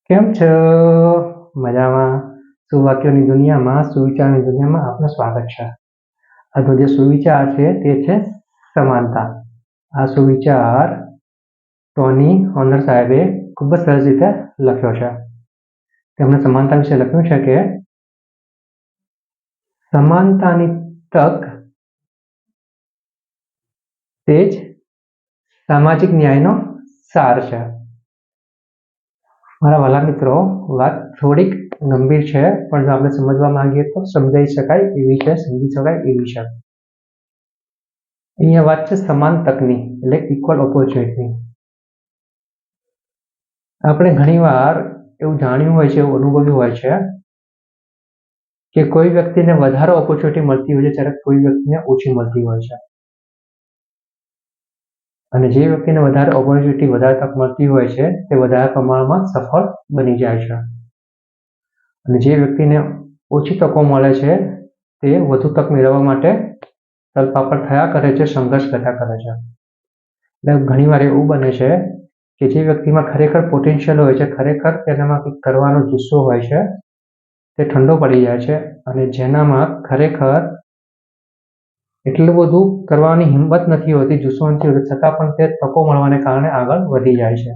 કેમ છો? મજામાં? સુવાક્યોની દુનિયામાં, સુવિચારની દુનિયામાં આપનું સ્વાગત છે. આજનો જે સુવિચાર છે તે છે સમાનતા. આ સુવિચાર ટોની હોનર સાહેબે ખૂબ જ સરસ રીતે લખ્યો છે. તેમણે સમાનતા વિશે લખ્યું છે કે સમાનતાની તક તે જ સામાજિક ન્યાયનો સાર છે. મારા વાલા મિત્રો, વાત થોડીક ગંભીર છે, પણ જો આપણે સમજવા માંગીએ તો સમજાઈ શકાય એવી છે, સમજી શકાય એવી છે. અહીંયા વાત છે સમાન તકની, એટલે ઇક્વલ ઓપોર્ચ્યુનિટી. આપણે ઘણીવાર એવું જાણ્યું હોય છે, એવું અનુભવ્યું હોય છે કે કોઈ વ્યક્તિને વધારે ઓપોર્ચ્યુનિટી મળતી હોય છે, જ્યારે કોઈ વ્યક્તિને ઓછી મળતી હોય છે. અને જે વ્યક્તિને વધારે ઓપોર્ચ્યુનિટી, વધારે તક મળતી હોય છે, તે વધારે પ્રમાણમાં સફળ બની જાય છે. અને જે વ્યક્તિને ઓછી તકો મળે છે, તે વધુ તક મેળવવા માટે તલપાપડ થયા કરે છે, સંઘર્ષ કર્યા કરે છે. એટલે ઘણીવાર એવું બને છે કે જે વ્યક્તિમાં ખરેખર પોટેન્શિયલ હોય છે, ખરેખર તેનામાં કંઈક કરવાનો જુસ્સો હોય છે, તે ઠંડો પડી જાય છે. અને જેનામાં ખરેખર એટલું બધું કરવાની હિંમત નથી હોતી, જુસ્સો નથી હોતો, છતાં પણ તે તકો મળવાને કારણે આગળ વધી જાય છે.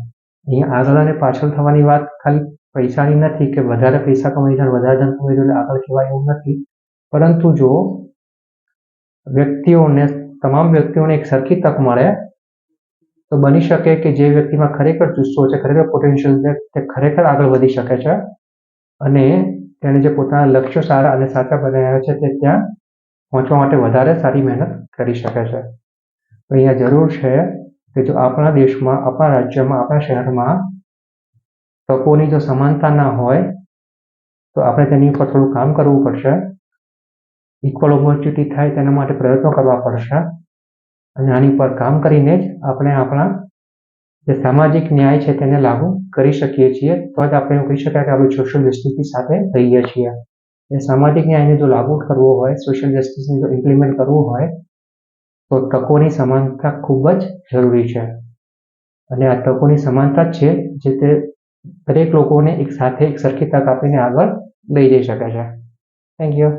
અહીંયા આગળ અને પાછળ થવાની વાત ખાલી પૈસાની નથી કે વધારે પૈસા કમાઈ જાય, વધારે ધન કમાઈ જાય આગળ કહેવાય એવું નથી. પરંતુ જો તમામ વ્યક્તિઓને એક સરખી તક મળે તો બની શકે કે જે વ્યક્તિમાં ખરેખર જુસ્સો છે, ખરેખર પોટેન્શિયલ છે, તે ખરેખર આગળ વધી શકે છે. અને તેણે જે પોતાના લક્ષ્યો સારા અને સાચા બનાવ્યા છે, તે ત્યાં પહોંચવા માટે વધારે સારી મહેનત કરી શકે છે. અહીંયા જરૂર છે કે જો આપણા દેશમાં, આપણા રાજ્યમાં, આપણા શહેરમાં તકોની જો સમાનતા ના હોય તો આપણે તેની ઉપર થોડું કામ કરવું પડશે. ઇક્વલ ઓપોર્ચ્યુનિટી થાય તેના માટે પ્રયત્નો કરવા પડશે. અને આની પર કામ કરીને જ આપણે આપણા જે સામાજિક ન્યાય છે તેને લાગુ કરી શકીએ છીએ. તો જ આપણે એવું કહી શકાય કે આપણે સોશિયલ જસ્ટિસની સાથે રહીએ છીએ. એ સામાજિક ન્યાયને જો લાગુ કરવો હોય, સોશિયલ જસ્ટિસને જો ઇમ્પ્લિમેન્ટ કરવું હોય તો તકોની સમાનતા ખૂબ જ જરૂરી છે. અને આ તકોની સમાનતા જ છે જે તે દરેક લોકોને એક સાથે એક સરખી તક આપીને આગળ લઈ જઈ શકે છે. Thank you.